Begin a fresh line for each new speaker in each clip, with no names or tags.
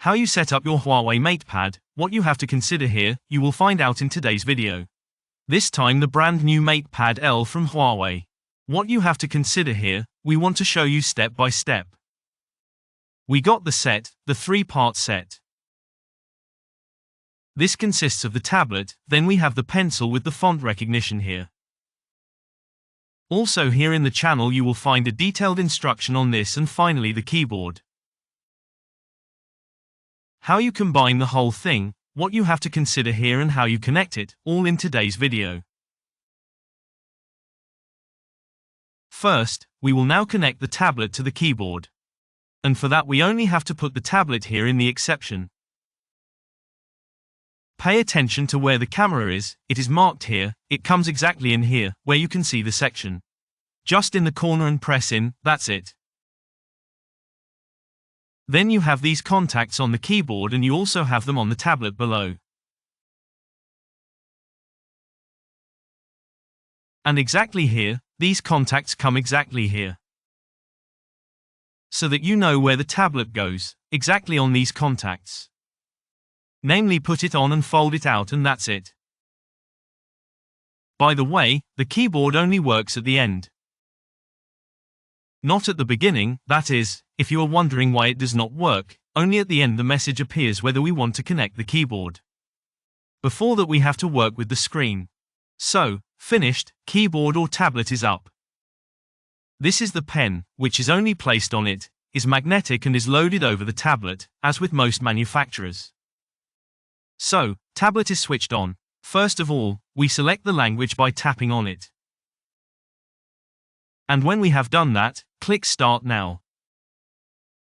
How you set up your Huawei MatePad, what you have to consider here, you will find out in today's video. This time the brand new MatePad L from Huawei. What you have to consider here, we want to show you step by step. We got the set, the 3-part set. This consists of the tablet, then we have the pencil with the font recognition here. Also here in the channel you will find a detailed instruction on this, and finally the keyboard. How you combine the whole thing, what you have to consider here and how you connect it, all in today's video. First, we will now connect the tablet to the keyboard. And for that we only have to put the tablet here in the exception. Pay attention to where the camera is, it is marked here, it comes exactly in here, where you can see the section. Just in the corner and press in, that's it. Then you have these contacts on the keyboard and you also have them on the tablet below. And exactly here, these contacts come exactly here. So that you know where the tablet goes, exactly on these contacts. Namely, put it on and fold it out and that's it. By the way, the keyboard only works at the end. Not at the beginning, that is, if you are wondering why it does not work, only at the end the message appears whether we want to connect the keyboard. Before that we have to work with the screen. So, finished, keyboard or tablet is up. This is the pen, which is only placed on it, is magnetic and is loaded over the tablet, as with most manufacturers. So, tablet is switched on. First of all, we select the language by tapping on it. And when we have done that, click Start Now.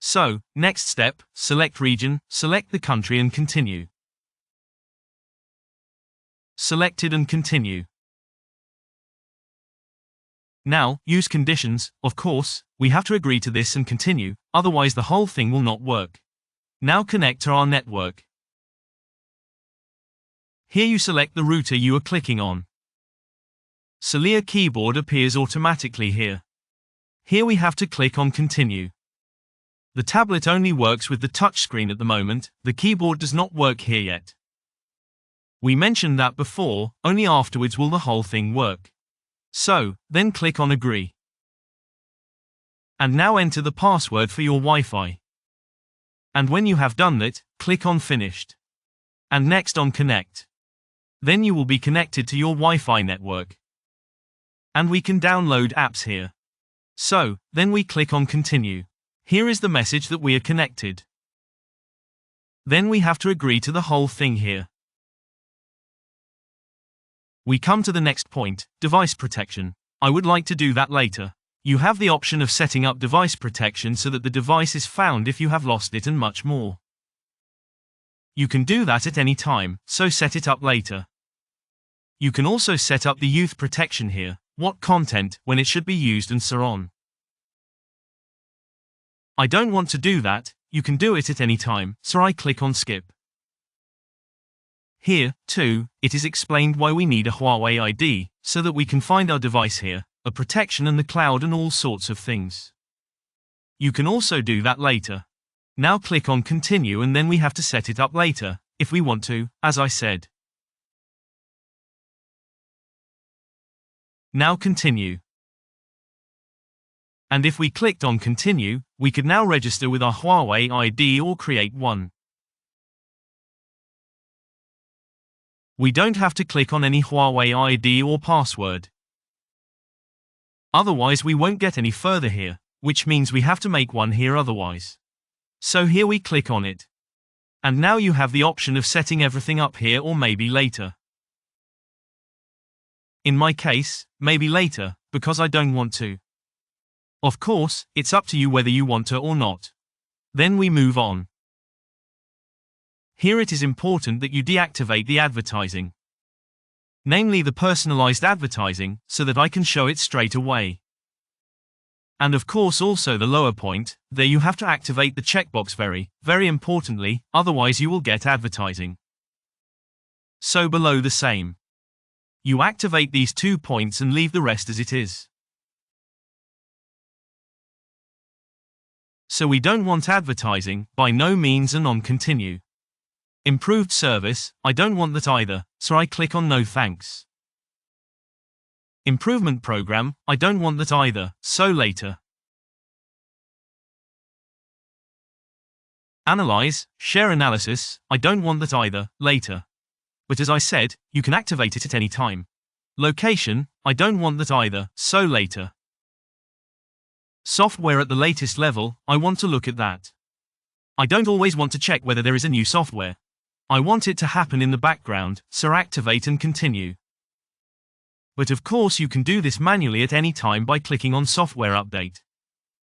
So, next step, select region, select the country and continue. Selected and continue. Now, use conditions, of course, we have to agree to this and continue, otherwise the whole thing will not work. Now connect to our network. Here you select the router you are clicking on. Cellular keyboard appears automatically here. Here we have to click on continue. The tablet only works with the touchscreen at the moment, the keyboard does not work here yet. We mentioned that before, only afterwards will the whole thing work. So, then click on agree. And now enter the password for your Wi-Fi. And when you have done that, click on finished. And next on connect. Then you will be connected to your Wi-Fi network. And we can download apps here. So, then we click on continue. Here is the message that we are connected. Then we have to agree to the whole thing here. We come to the next point, device protection. I would like to do that later. You have the option of setting up device protection so that the device is found if you have lost it and much more. You can do that at any time, so set it up later. You can also set up the youth protection here, what content, when it should be used and so on. I don't want to do that, you can do it at any time, so I click on skip. Here, too, it is explained why we need a Huawei ID, so that we can find our device here, a protection and the cloud and all sorts of things. You can also do that later. Now click on continue and then we have to set it up later, if we want to, as I said. Now continue. And if we clicked on continue, we could now register with our Huawei ID or create one. We don't have to click on any Huawei ID or password. Otherwise we won't get any further here, which means we have to make one here otherwise. So here we click on it. And now you have the option of setting everything up here or maybe later. In my case, maybe later, because I don't want to. Of course, it's up to you whether you want to or not. Then we move on. Here it is important that you deactivate the advertising. Namely the personalized advertising, so that I can show it straight away. And of course also the lower point, there you have to activate the checkbox very importantly, otherwise you will get advertising. So below the same. You activate these 2 points and leave the rest as it is. So we don't want advertising, by no means, and on continue. Improved service, I don't want that either, so I click on no thanks. Improvement program, I don't want that either, so later. Analyze, share analysis, I don't want that either, later. But as I said, you can activate it at any time. Location, I don't want that either, so later. Software at the latest level, I want to look at that. I don't always want to check whether there is a new software. I want it to happen in the background, so activate and continue. But of course you can do this manually at any time by clicking on Software Update.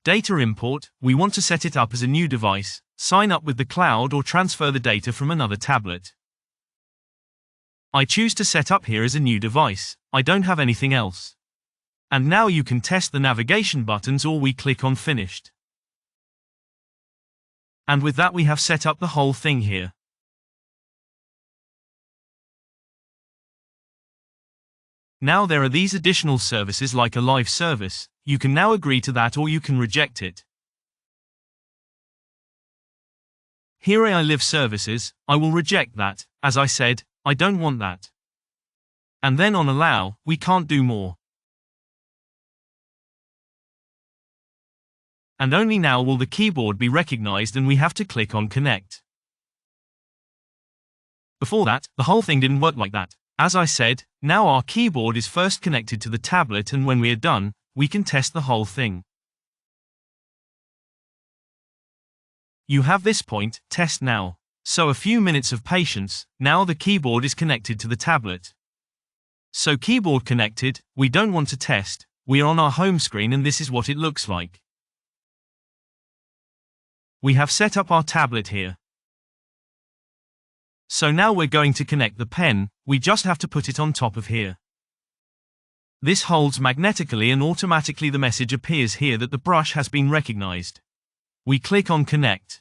Data import, we want to set it up as a new device, sign up with the cloud or transfer the data from another tablet. I choose to set up here as a new device, I don't have anything else. And now you can test the navigation buttons or we click on Finished. And with that we have set up the whole thing here. Now there are these additional services like a live service, you can now agree to that or you can reject it. Here are live services, I will reject that, as I said, I don't want that. And then on allow, we can't do more. And only now will the keyboard be recognized and we have to click on connect. Before that, the whole thing didn't work like that. As I said, now our keyboard is first connected to the tablet and when we are done, we can test the whole thing. You have this point, test now. So a few minutes of patience, now the keyboard is connected to the tablet. So keyboard connected, we don't want to test, we are on our home screen and this is what it looks like. We have set up our tablet here. So now we're going to connect the pen, we just have to put it on top of here. This holds magnetically and automatically the message appears here that the brush has been recognized. We click on connect.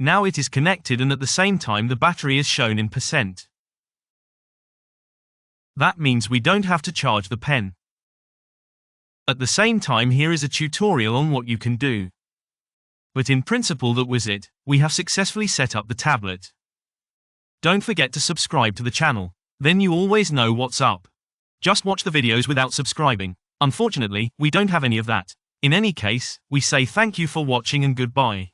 Now it is connected and at the same time the battery is shown in %. That means we don't have to charge the pen. At the same time here is a tutorial on what you can do. But in principle that was it, we have successfully set up the tablet. Don't forget to subscribe to the channel, then you always know what's up. Just watch the videos without subscribing. Unfortunately, we don't have any of that. In any case, we say thank you for watching and goodbye.